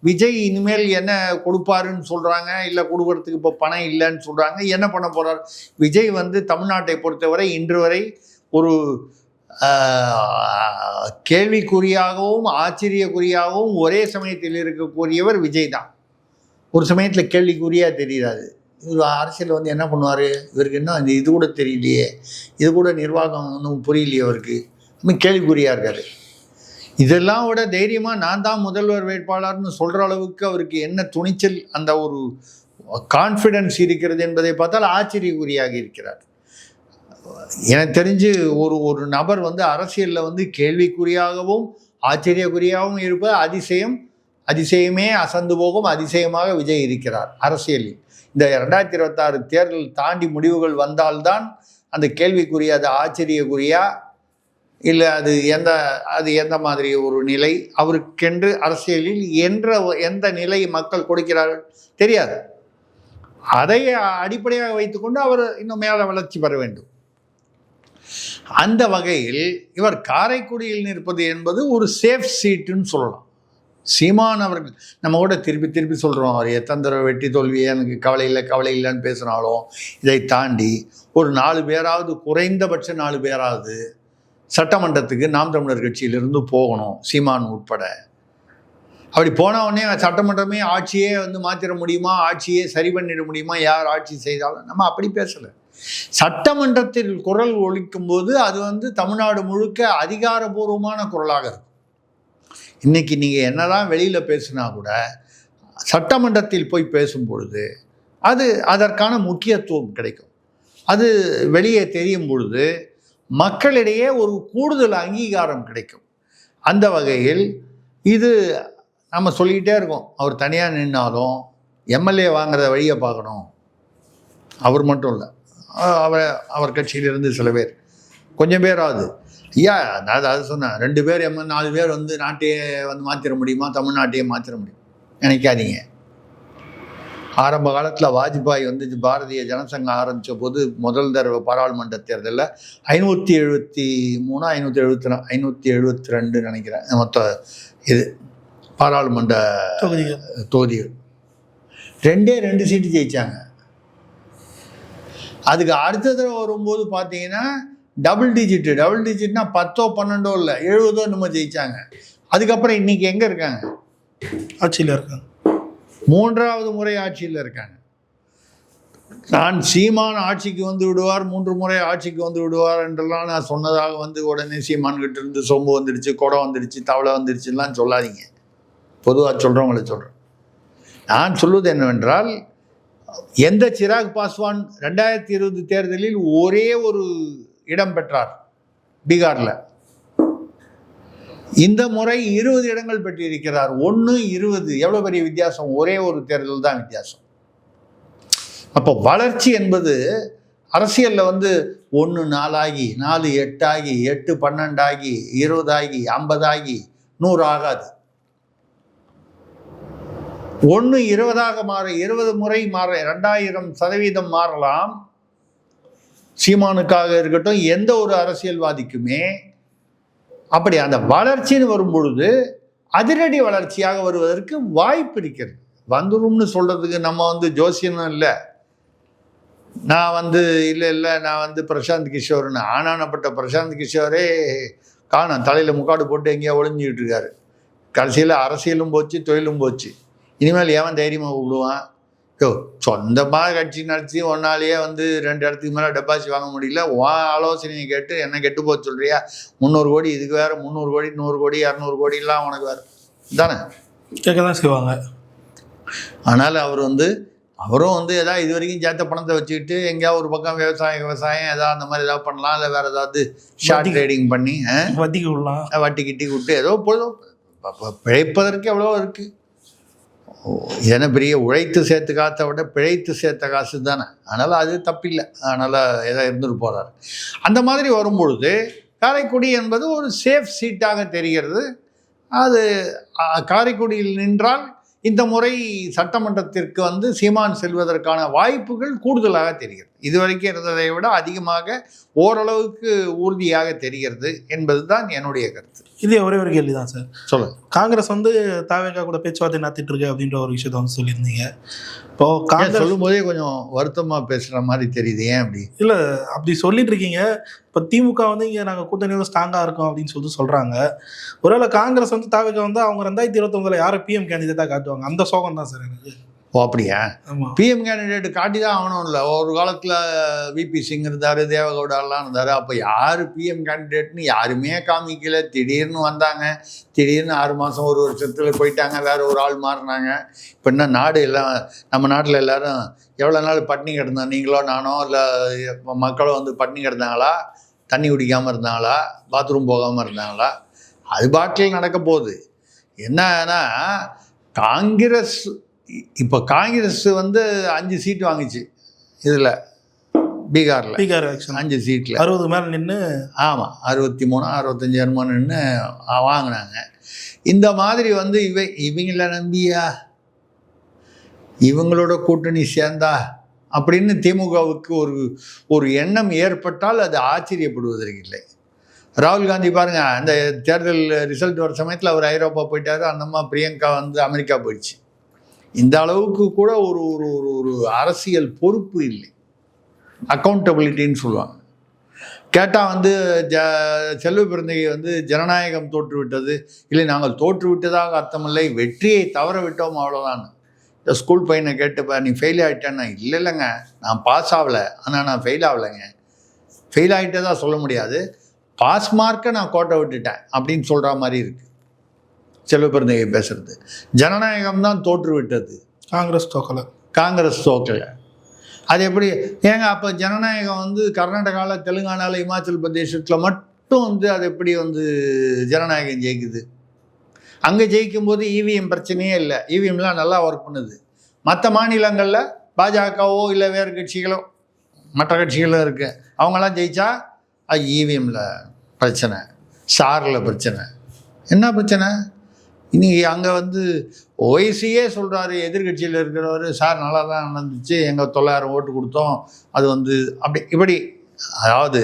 விஜய் இனிமேல் என்ன கொடுப்பாருன்னு சொல்கிறாங்க, இல்லை கொடுக்கறதுக்கு இப்போ பணம் இல்லைன்னு சொல்கிறாங்க. என்ன பண்ண போகிறார் விஜய் வந்து தமிழ்நாட்டை பொறுத்தவரை இன்று வரை ஒரு கேள்விக்குறியாகவும் ஆச்சரியக்குறியாகவும் ஒரே சமயத்தில் இருக்கக்கூடியவர் விஜய் தான். ஒரு சமயத்தில் கேள்விக்குறியாக தெரியாது. இவர் அரசியல் வந்து என்ன பண்ணுவார், இவருக்கு என்ன அந்த இது கூட தெரியலையே, இது கூட நிர்வாகம் ஒன்றும் புரியலையே, அவருக்கு இன்னும் கேள்விக்குறியாக இருக்கார். இதெல்லாம் விட தைரியமாக நான் தான் முதல்வர் வேட்பாளர்னு சொல்கிற அளவுக்கு அவருக்கு என்ன துணிச்சல், அந்த ஒரு கான்ஃபிடென்ஸ் இருக்கிறது என்பதை பார்த்தால் ஆச்சரியக்குறியாக இருக்கிறார். எனக்கு தெரிஞ்சு ஒரு நபர் வந்து அரசியலில் வந்து கேள்விக்குறியாகவும் ஆச்சரியக்குறியாகவும் இருப்பது அதிசயமே அசந்து போகும் அதிசயமாக விஜய் இருக்கிறார் அரசியலில். இந்த 2026 தேர்தல் தாண்டி முடிவுகள் வந்தால்தான் அந்த கேள்விக்குரிய, அது ஆச்சரியக்குறியா இல்லை அது எந்த மாதிரி ஒரு நிலை அவருக்கென்று அரசியலில் எந்த நிலை மக்கள் கொடுக்கிறார்கள் தெரியாது. அதை அடிப்படையாக வைத்துக்கொண்டு அவர் இன்னும் மேலே வளர்ச்சி பெற வேண்டும். அந்த வகையில் இவர் காரைக்குடியில் நிற்பது என்பது ஒரு சேஃப் சீட்டுன்னு சொல்லலாம். சீமான் அவர்கள் நம்ம கூட திருப்பி சொல்கிறோம், அவர் எத்தனை தடவை வெற்றி தோல்வியே எனக்கு கவலை இல்லைன்னு பேசினாலும் இதை தாண்டி ஒரு 4 பேராவது, குறைந்தபட்ச 4 பேராவது சட்டமன்றத்துக்கு நாம் தமிழர் கட்சியிலிருந்து போகணும், சீமான் உட்பட. அப்படி போனவுடனே சட்டமன்றமே ஆட்சியே மாற்றிட முடியுமா, ஆட்சியே சரி பண்ணிட முடியுமா, யார் ஆட்சி செய்தாலும் நம்ம அப்படி பேசலை. சட்டமன்றத்தில் குரல் ஒலிக்கும் போது அது தமிழ்நாடு முழுக்க அதிகாரபூர்வமான குரலாக இருக்கும். இன்னைக்கு நீங்கள் என்னதான் வெளியில் பேசுனா கூட சட்டமன்றத்தில் போய் பேசும் பொழுது அதற்கான முக்கியத்துவம் கிடைக்கும். அது வெளியே தெரியும் பொழுது மக்களிடையே ஒரு கூடுதல் அங்கீகாரம் கிடைக்கும். அந்த வகையில் இது நம்ம சொல்லிக்கிட்டே இருக்கோம், அவர் தனியாக நின்னாலும் எம்எல்ஏ வாங்குறத வழியை பார்க்கணும். அவர் மட்டும் இல்லை, அவர் கட்சியிலிருந்து சில பேர், கொஞ்சம் பேராது, ஐயா நான் அது சொன்னேன், 2 பேர் 4 பேர் நாட்டையே மாற்றிட முடியுமா, தமிழ்நாட்டையே மாற்றிட முடியும் நினைக்காதீங்க. ஆரம்ப காலத்தில் வாஜ்பாய் பாரதிய ஜனசங்கம் ஆரம்பித்த போது முதல் தடவை பாராளுமன்ற தேர்தலில் 573 572 நினைக்கிறேன் மொத்த இது பாராளுமன்ற தொகுதிகள், 2 சீட்டு ஜெயித்தாங்க. அதுக்கு அடுத்த தடவை வரும்போது பார்த்தீங்கன்னா டபுள் டிஜிட்னா 10 12 இல்லை 70 நம்ம ஜெயித்தாங்க. அதுக்கப்புறம் இன்னைக்கு எங்கே இருக்காங்க? ஆட்சியில் இருக்காங்க, 3வது முறை ஆட்சியில் இருக்காங்க. நான் சீமான் ஆட்சிக்கு விடுவார், 3 முறை ஆட்சிக்கு விடுவார் என்றெல்லாம் நான் சொன்னதாக உடனே சீமான் கிட்ட இருந்து சொம்பு வந்துடுச்சு, குடம் வந்துடுச்சு, தவளை வந்துடுச்சுலாம் சொல்லாதீங்க. பொதுவாக சொல்கிறவங்களை சொல்கிறேன். நான் சொல்வது என்னவென்றால், எந்த சிராக் பாஸ்வான் 2020 தேர்தலில் ஒரே ஒரு இடம் பெற்றார் பீகாரில், இந்த முறை 20 இடங்கள் பெற்றிருக்கிறார். 1-20 எவ்வளோ பெரிய வித்தியாசம், ஒரே ஒரு தேர்தல் தான் வித்தியாசம். அப்போ வளர்ச்சி என்பது அரசியலில் 1 4 ஆகி 4 8 ஆகி 8 12 ஆகி 20 ஆகி 50 ஆகி 100 ஆகாது. 1 20ஆக மாற 20 முறை மாற 2000% மாறலாம். சீமானுக்காக இருக்கட்டும், எந்த ஒரு அரசியல்வாதிக்குமே அப்படி அந்த வளர்ச்சின்னு வரும்பொழுது அதிரடி வளர்ச்சியாக வருவதற்கு வாய்ப்பு இருக்கிறது. வந்துரும்னு சொல்றதுக்கு நம்ம ஜோசியனும் இல்லை. நான் இல்லை நான் பிரசாந்த் கிஷோர்னு ஆனானப்பட்ட பிரசாந்த் கிஷோரே காணோம், தலையில் முக்காடு போட்டு எங்கேயா ஒளிஞ்சிக்கிட்டு இருக்காரு. கடைசியில் அரசியலும் போச்சு, தொழிலும் போச்சு. இனிமேல் ஏன் தைரியமாக கூப்பிடுவான்? சொந்தமாக கட்சி நடத்தி ஒன்னாலேயே 2 இடத்துக்கு மேலே டெபாசிட் வாங்க முடியல, ஆலோசனையை கேட்டு என்ன கெட்டு போக சொல்றியா, 300 கோடி இதுக்கு வேற, 300 கோடி 100 கோடி 200 கோடிலாம் உனக்கு வேறு தானே கேட்க தான் செய்வாங்க. அதனால் அவர் அவரும் ஏதாவது இது வரைக்கும் சேர்த்த பணத்தை வச்சுக்கிட்டு எங்கேயாவது ஒரு பக்கம் விவசாயம் ஏதாவது அந்த மாதிரி ஏதாவது பண்ணலாம், இல்லை வேறு ஏதாவது ஷார்ட் ட்ரேடிங் பண்ணி வட்டிக்கு விடலாம், வட்டி கிட்டி விட்டு ஏதோ பொழுதும் பிழைப்பதற்கு எவ்வளோ இருக்குது. ஏன்னா பெரிய உழைத்து சேர்த்து காசை விட பிழைத்து சேர்த்த காசு தானே, அதனால் அது தப்பில்லை. அதனால் ஏதோ இருந்துட்டு போகிறார். அந்த மாதிரி வரும்பொழுது காரைக்குடி என்பது ஒரு சேஃப் சீட்டாக தெரிகிறது. அது காரைக்குடியில் நின்றால் இந்த முறை சட்டமன்றத்திற்கு சீமான் செல்வதற்கான வாய்ப்புகள் கூடுதலாக தெரிகிறது. இதுவரைக்கும் இருந்ததை விட அதிகமாக ஓரளவுக்கு உறுதியாக தெரிகிறது என்பது தான் என்னுடைய கருத்து. இதே ஒரே ஒரு கேள்வி தான் சார். சொல்லுங்க. காங்கிரஸ் தாவேகா கூட பேச்சுவார்த்தை நடத்திட்டு இருக்கு அப்படின்ற ஒரு விஷயத்த சொல்லியிருந்தீங்க. இப்போ காங்கிரஸ் சொல்லும் போதே கொஞ்சம் வருத்தமா பேசுற மாதிரி தெரியுது. ஏன் அப்படி? இல்ல அப்படி சொல்லிட்டு இருக்கீங்க. இப்போ திமுக இங்க நாங்க கூட்டணியோட ஸ்ட்ராங்கா இருக்கோம் அப்படின்னு சொல்றாங்க. ஒருவேளை காங்கிரஸ் தாவேகா அவங்க 2029 யாரை பிஎம் கேண்டிடேட்டா காட்டுவாங்க, அந்த சோகம் தான் சார் எனக்கு. ஓ அப்படியா? பிஎம் கேண்டிடேட் காட்டி தான் ஆகணும். இல்லை ஒரு காலத்தில் விபி சிங் இருந்தார், தேவகவுடாலாம் இருந்தார். அப்போ யார் பிஎம் கேண்டிடேட்னு யாருமே காமிக்கல. திடீர்னு வந்தாங்க, திடீர்னு 6 மாதம் 1 வருஷத்தில் போயிட்டாங்க, வேற ஒரு ஆள் மாறினாங்க. இப்போ என்ன நாடு எல்லாம் நம்ம நாட்டில் எல்லாரும் எவ்வளோ நாள் பட்டினி கிடந்தோம்? நீங்களோ நானோ இல்லை மக்களோ பட்டினி கிடந்தாங்களா? தண்ணி குடிக்காமல் இருந்தாங்களா? பாத்ரூம் போகாமல் இருந்தாங்களா? அது பாட்டில் நடக்க போகுது. என்னன்னா காங்கிரஸ் இப்போ காங்கிரஸ் 5 சீட்டு வாங்கிச்சு. இதில் பீகார் எலெக்ஷன் 5 சீட்டில் 60 மேலே நின்று. ஆமாம், 63 65 என்னமோ நின்று வாங்கினாங்க. இந்த மாதிரி வந்து இவங்கள நம்பியா, இவங்களோட கூட்டணி சேர்ந்தா அப்படின்னு திமுகவுக்கு ஒரு எண்ணம் ஏற்பட்டால் அது ஆச்சரியப்படுவதற்கு இல்லை. ராகுல் காந்தி பாருங்க, அந்த தேர்தல் ரிசல்ட் வர சமயத்தில் அவர் ஐரோப்பா போயிட்டாரு, அந்தம்மா பிரியங்கா வந்து அமெரிக்கா போயிடுச்சு. இந்த அளவுக்கு கூட ஒரு ஒரு ஒரு ஒரு அரசியல் பொறுப்பு இல்லை, அக்கௌண்டபிலிட்டின்னு சொல்லுவாங்க. கேட்டால் வந்து செல்வ பிறந்தகை வந்து ஜனநாயகம் தோற்றுவிட்டது, இல்லை நாங்கள் தோற்றுவிட்டதாக அர்த்தமில்லை, வெற்றியை தவற விட்டோம் அவ்வளோதான். இந்த ஸ்கூல் பையனை கேட்டுப்பா நீ ஃபெயில் ஆகிட்டேன்னா, இல்லைங்க நான் பாஸ் ஆகலை, ஆனால் நான் ஃபெயில் ஆகலைங்க. ஃபெயில் ஆகிட்டதா சொல்ல முடியாது, பாஸ் மார்க்கை நான் கோட்டை விட்டுட்டேன் அப்படின்னு சொல்கிற மாதிரி இருக்குது செல்வ பிறந்தகை பேசுறது. ஜனநாயகம் தான் தோற்று விட்டது, காங்கிரஸ் தோக்கலை. அது எப்படி ஏங்க? அப்போ ஜனநாயகம் வந்து கர்நாடகாவில், தெலுங்கானாவில், இமாச்சல் பிரதேசத்தில் மட்டும் வந்து அது எப்படி வந்து ஜனநாயகம் ஜெயிக்குது? அங்கே ஜெயிக்கும்போது இவிஎம் பிரச்சனையே இல்லை, இவிஎம்லாம் நல்லா ஒர்க் பண்ணுது. மற்ற மாநிலங்களில் பாஜகவோ இல்லை வேறு கட்சிகளோ மற்ற கட்சிகளும் இருக்குது, அவங்களாம் ஜெயிச்சா அது இவிஎம்மில் பிரச்சனை, சாரில் பிரச்சனை. என்ன பிரச்சனை? இன்னைக்கு அங்கே வந்து ஓய்சியே சொல்கிறாரு, எதிர்கட்சியில் இருக்கிறவர், சார் நல்லா தான் நடந்துச்சு, எங்கள் 900 ஓட்டு கொடுத்தோம், அது வந்து அப்படி இப்படி. அதாவது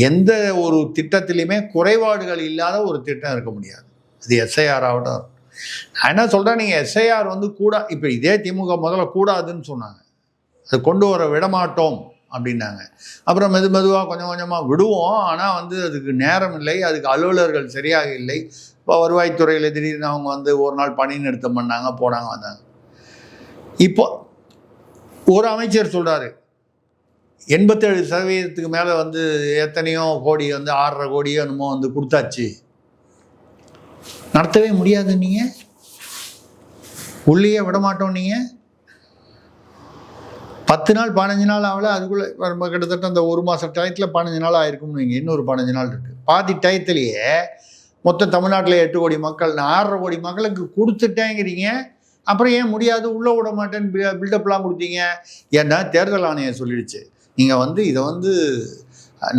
எந்த ஒரு திட்டத்திலையுமே குறைபாடுகள் இல்லாத ஒரு திட்டம் இருக்க முடியாது. அது எஸ்ஐஆர் ஆகட்டும். நான் என்ன சொல்கிறேன், நீங்கள் எஸ்ஐஆர் வந்து இப்போ இதே திமுக முதல்ல கூடாதுன்னு சொன்னாங்க, அது கொண்டு வர விடமாட்டோம் அப்படின்னாங்க. அப்புறம் மெதுவாக கொஞ்சம் கொஞ்சமாக விடுவோம், ஆனால் வந்து அதுக்கு நேரம் இல்லை, அதுக்கு அலுவலர்கள் சரியாக இல்லை. இப்போ வருவாய்த்துறையில் திடீர்னு அவங்க வந்து ஒரு நாள் பணி நிறுத்தம் பண்ணாங்க, போனாங்க, வந்தாங்க. இப்போ ஒரு அமைச்சர் சொல்கிறாரு 87% மேலே வந்து எத்தனையோ கோடி வந்து 6.5 கோடியோ என்னமோ வந்து கொடுத்தாச்சு, நடத்தவே முடியாது, நீங்கள் உள்ளேயே விடமாட்டோம், நீங்கள் 10 நாள் 15 நாள் ஆகல, அதுக்குள்ளே கிட்டத்தட்ட அந்த 1 மாதம் டயத்தில் 15 நாள் ஆயிருக்கும்னு வைங்க, இன்னொரு 15 நாள் இருக்குது. பாதி டயத்துலேயே மொத்தம் தமிழ்நாட்டில் 8 கோடி மக்கள், 6.5 கோடி மக்களுக்கு கொடுத்துட்டேங்கிறீங்க. அப்புறம் ஏன் முடியாது, உள்ளே விட மாட்டேன்னு பில்டப்லாம் கொடுத்தீங்க? ஏன்னா தேர்தல் ஆணையம் சொல்லிடுச்சு, நீங்கள் வந்து இதை வந்து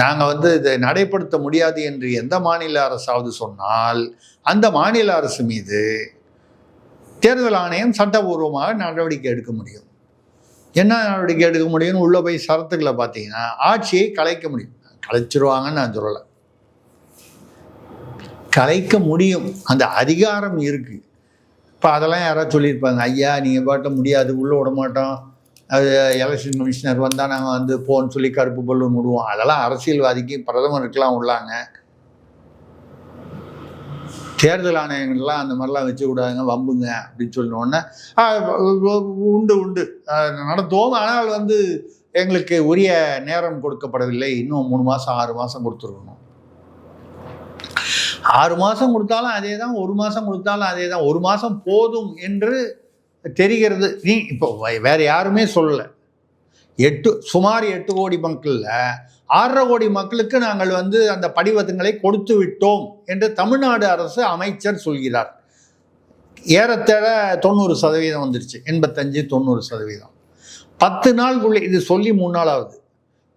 நாங்கள் வந்து இதை நடைபெறுத்த முடியாது என்று எந்த மாநில அரசாவது சொன்னால் அந்த மாநில அரசு மீது தேர்தல் ஆணையம் சட்டபூர்வமாக நடவடிக்கை எடுக்க முடியும். என்ன நடவடிக்கை எடுக்க முடியும்னு உள்ளே போய் சரத்துக்களை பார்த்தீங்கன்னா ஆட்சியை கலைக்க முடியும். கலைச்சிருவாங்கன்னு நான் சொல்லலை, கலைக்க முடியும், அந்த அதிகாரம் இருக்குது. இப்போ அதெல்லாம் யாராவது சொல்லியிருப்பாங்க, ஐயா நீங்கள் பாட்ட முடியாது, உள்ளே விட மாட்டோம், அது எலெக்ஷன் கமிஷனர் வந்தால் நாங்கள் வந்து போன்னு சொல்லி கருப்பு பல்லுன்னு விடுவோம். அதெல்லாம் அரசியல்வாதிக்கு பிரதமருக்கெலாம் உள்ளாங்க. தேர்தல் ஆணையங்கள்லாம் அந்த மாதிரிலாம் வச்சுக்கூடாதுங்க, வம்புங்க அப்படின்னு சொன்னோடனே உண்டு நடத்துவோம், ஆனால் வந்து எங்களுக்கு உரிய நேரம் கொடுக்கப்படவில்லை, இன்னும் 3 மாதம் 6 மாதம் கொடுத்துருக்கணும். 6 மாதம் கொடுத்தாலும் அதே தான், 1 மாதம் கொடுத்தாலும் அதே தான். 1 மாதம் போதும் என்று தெரிகிறது. நீ இப்போ வேறு யாருமே சொல்லலை, சுமார் 8 கோடி மக்களில் 6.5 கோடி மக்களுக்கு நாங்கள் வந்து அந்த படிவங்களை கொடுத்து விட்டோம் என்று தமிழ்நாடு அரசு அமைச்சர் சொல்கிறார். ஏறத்தாழ 90% வந்துருச்சு, 85-90%. 10 நாளுக்குள்ளே, இது சொல்லி 3 நாள் ஆகுது,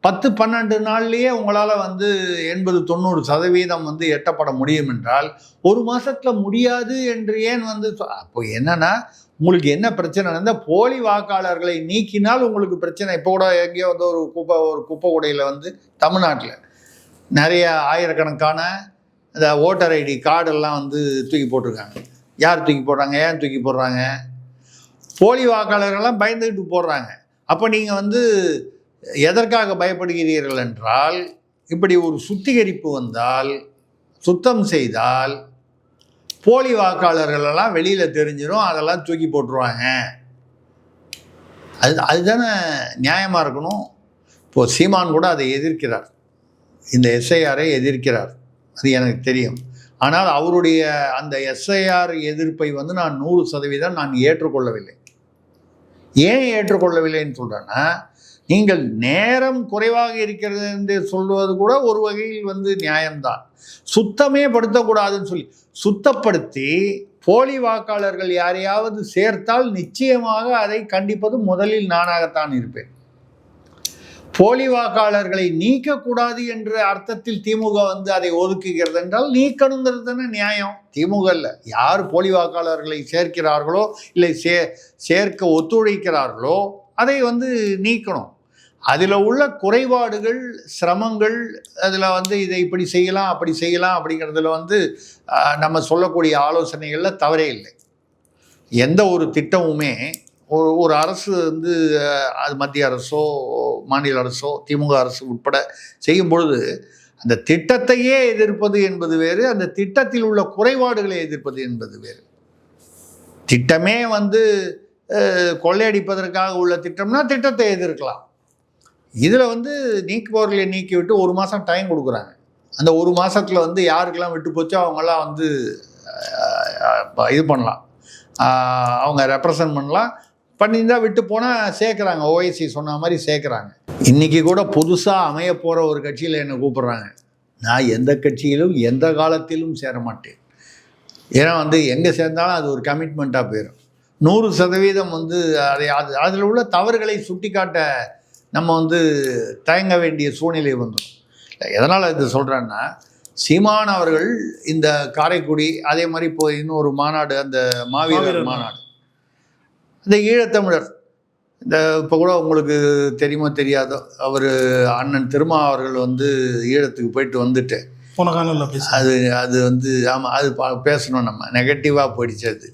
10-12 நாள்லேயே உங்களால் வந்து 80-90% வந்து எட்டப்பட முடியும் என்றால் 1 மாதத்தில் முடியாது என்று ஏன் வந்து? அப்போ என்னன்னா, உங்களுக்கு என்ன பிரச்சனை இருந்தால் போலி வாக்காளர்களை நீக்கினால் உங்களுக்கு பிரச்சனை. இப்போ கூட எங்கேயோ வந்து ஒரு குப்பை கூடையில் வந்து தமிழ்நாட்டில் நிறைய ஆயிரக்கணக்கான இந்த ஓட்டர் ஐடி கார்டெல்லாம் வந்து தூக்கி போட்டிருக்காங்க. யார் தூக்கி போடுறாங்க, ஏன் தூக்கி போடுறாங்க? போலி வாக்காளர்கள்லாம் பயந்துக்கிட்டு போடுறாங்க. அப்போ நீங்கள் வந்து எதற்காக பயப்படுகிறீர்கள் என்றால், இப்படி ஒரு சுத்திகரிப்பு வந்தால், சுத்தம் செய்தால் போலி வாக்காளர்களெல்லாம் வெளியில் தெரிஞ்சிடும், அதெல்லாம் தூக்கி போட்டுருவாங்க. அதுதானே நியாயமாக இருக்கணும். இப்போது சீமான் கூட அதை எதிர்க்கிறார், இந்த எஸ்ஐஆரை எதிர்க்கிறார், அது எனக்கு தெரியும். ஆனால் அவருடைய அந்த எஸ்ஐஆர் எதிர்ப்பை வந்து நான் 100% நான் ஏற்றுக்கொள்ளவில்லை. ஏன் ஏற்றுக்கொள்ளவில்லைன்னு சொல்கிறேன்னா, நீங்கள் நேரம் குறைவாக இருக்கிறது என்று சொல்வது கூட ஒரு வகையில் வந்து நியாயம்தான். சுத்தமே படுத்தக்கூடாதுன்னு சொல்லி சுத்தப்படுத்தி போலி வாக்காளர்கள் யாரையாவது சேர்த்தால் நிச்சயமாக அதை கண்டிப்பது முதலில் நானாகத்தான் இருப்பேன். போலி வாக்காளர்களை நீக்கக்கூடாது என்ற அர்த்தத்தில் திமுக வந்து அதை ஒதுக்குகிறது என்றால் நீக்கணுங்கிறது தானே நியாயம். திமுக இல்லை, யார் போலி வாக்காளர்களை சேர்க்கிறார்களோ இல்லை சேர்க்க ஒத்துழைக்கிறார்களோ அதை வந்து நீக்கணும். அதில் உள்ள குறைபாடுகள், சிரமங்கள், அதில் வந்து இதை இப்படி செய்யலாம் அப்படி செய்யலாம் அப்படிங்கிறதுல வந்து நம்ம சொல்லக்கூடிய ஆலோசனைகளில் தவறே இல்லை. எந்த ஒரு திட்டமுமே ஒரு அரசு வந்து அது மத்திய அரசோ மாநில அரசோ திமுக அரசு உட்பட செய்யும் பொழுது அந்த திட்டத்தையே எதிர்ப்பது என்பது வேறு, அந்த திட்டத்தில் உள்ள குறைபாடுகளை எதிர்ப்பது என்பது வேறு. திட்டமே வந்து கொள்ளையடிப்பதற்காக உள்ள திட்டம்னா திட்டத்தை எதிர்க்கலாம். இதில் வந்து நீக்குபவர்களை நீக்கிவிட்டு 1 மாதம் டைம் கொடுக்குறாங்க. அந்த 1 மாதத்தில் வந்து யாருக்கெல்லாம் விட்டு போச்சோ அவங்கெல்லாம் வந்து இது பண்ணலாம், அவங்க ரெப்ரசன்ட் பண்ணலாம். பண்ணியிருந்தால் விட்டு போனால் சேர்க்குறாங்க, ஓஐசி சொன்ன மாதிரி சேர்க்குறாங்க. இன்றைக்கி கூட புதுசாக அமைய போகிற ஒரு கட்சியில் என்னை கூப்பிட்றாங்க. நான் எந்த கட்சியிலும் எந்த காலத்திலும் சேர மாட்டேன். ஏன்னா வந்து எங்கே சேர்ந்தாலும் அது ஒரு கமிட்மெண்ட்டாக போயிடும். 100% வந்து அதில் உள்ள தவறுகளை சுட்டி காட்ட நம்ம வந்து தயங்க வேண்டிய சூழ்நிலை வந்துடும். எதனால் இது சொல்கிறேன்னா, சீமான் அவர்கள் இந்த காரைக்குடி, அதே மாதிரி இப்போ இன்னொரு மாநாடு, அந்த மாவீரர் மாநாடு, இந்த ஈழத்தமிழர், இந்த இப்போ கூட உங்களுக்கு தெரியுமோ தெரியாதோ, அவர் அண்ணன் திருமா அவர்கள் வந்து ஈழத்துக்கு போயிட்டு வந்துட்டு போன காலம் அது வந்து ஆமாம், அது பேசணும். நம்ம நெகட்டிவாக போயிடுச்சு. அது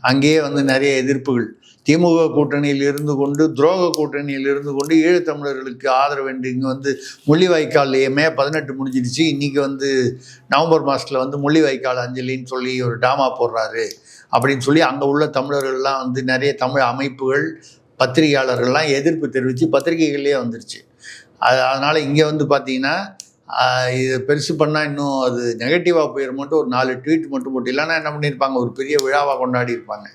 அங்கேயே வந்து நிறைய எதிர்ப்புகள், திமுக கூட்டணியில் இருந்து கொண்டு, துரோக கூட்டணியில் இருந்து கொண்டு ஈழத்தமிழர்களுக்கு ஆதரவு என்று இங்கே வந்து முள்ளிவாய்க்கால் மே 18 முடிஞ்சிடுச்சு. இன்றைக்கி வந்து நவம்பர் மாதத்தில் வந்து முள்ளிவாய்க்கால் அஞ்சலின்னு சொல்லி ஒரு டாமா போடுறாரு அப்படின்னு சொல்லி அங்கே உள்ள தமிழர்கள்லாம் வந்து நிறைய தமிழ் அமைப்புகள், பத்திரிகையாளர்கள்லாம் எதிர்ப்பு தெரிவித்து பத்திரிகைகள்லேயே வந்துருச்சு. அதனால் இங்கே வந்து பார்த்திங்கன்னா இது பெருசு பண்ணால் இன்னும் அது நெகட்டிவாக போயிடுமோன்ட்டு ஒரு 4 ட்வீட் மட்டும் போட்டு, இல்லைன்னா என்ன பண்ணியிருப்பாங்க, ஒரு பெரிய விழாவாக கொண்டாடி இருப்பாங்க.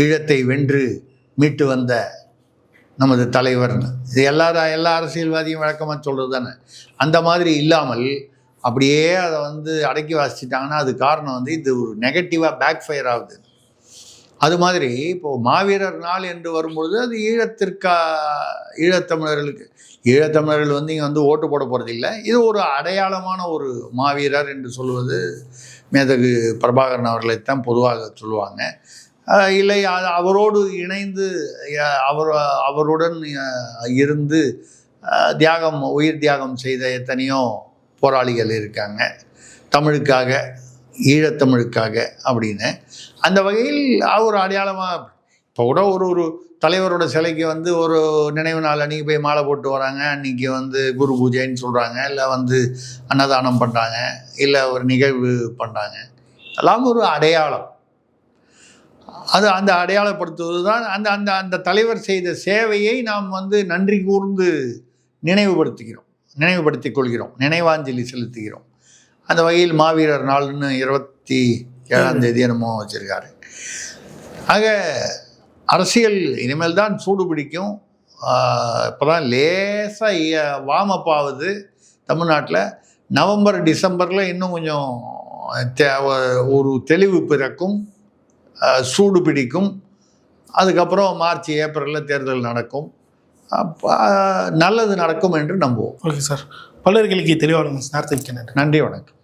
ஈழத்தை வென்று மீட்டு வந்த நமது தலைவர்னு. இது எல்லா அரசியல்வாதியும் வழக்கமாக சொல்கிறது தானே. அந்த மாதிரி இல்லாமல் அப்படியே அதை வந்து அடக்கி வாசிச்சிட்டாங்கன்னா அது காரணம் வந்து இது ஒரு நெகட்டிவாக பேக் ஃபயர் ஆகுது. அது மாதிரி இப்போது மாவீரர் நாள் என்று வரும்பொழுது அது ஈழத்தமிழர்கள் வந்து இங்கே வந்து ஓட்டு போட போகிறது இல்லை. இது ஒரு அடையாளமான ஒரு மாவீரர் என்று சொல்வது மேதகு பிரபாகரன் அவர்களைத்தான் பொதுவாக சொல்லுவாங்க. இல்லை அவரோடு இணைந்து அவருடன் இருந்து உயிர் தியாகம் செய்த எத்தனையோ போராளிகள் இருக்காங்க தமிழுக்காக, ஈழத்தமிழுக்காக அப்படின்னு. அந்த வகையில் அவர் அடையாளமாக இப்போ கூட ஒரு தலைவரோட சிலைக்கு வந்து ஒரு நினைவு நாள் அன்றைக்கி போய் மாலை போட்டு வராங்க, அன்றைக்கி வந்து குரு பூஜைன்னு சொல்கிறாங்க, இல்லை வந்து அன்னதானம் பண்ணுறாங்க, இல்லை ஒரு நிகழ்வு பண்ணுறாங்க. எல்லாம் ஒரு அடையாளம். அந்த அடையாளப்படுத்துவது தான் அந்த தலைவர் செய்த சேவையை நாம் வந்து நன்றி கூர்ந்து நினைவுபடுத்திக் கொள்கிறோம், நினைவாஞ்சலி செலுத்துகிறோம். அந்த வகையில் மாவீரர் நாள்னு 27ஆம் தேதி என்னமோ வச்சுருக்காரு. ஆக அரசியல் இனிமேல் தான் சூடு பிடிக்கும். இப்போ தான் லேசாக வார்மப் ஆகுது தமிழ்நாட்டில். நவம்பர் டிசம்பரில் இன்னும் கொஞ்சம் ஒரு தெளிவு பிறக்கும், சூடு பிடிக்கும். அதுக்கப்புறம் மார்ச் ஏப்ரலில் தேர்தல் நடக்கும். நல்லது நடக்கும் என்று நம்புவோம். ஓகே சார், பல்லர்களுக்கு தெளிவான நேரத்திற்கு நன்றி. நன்றி, வணக்கம்.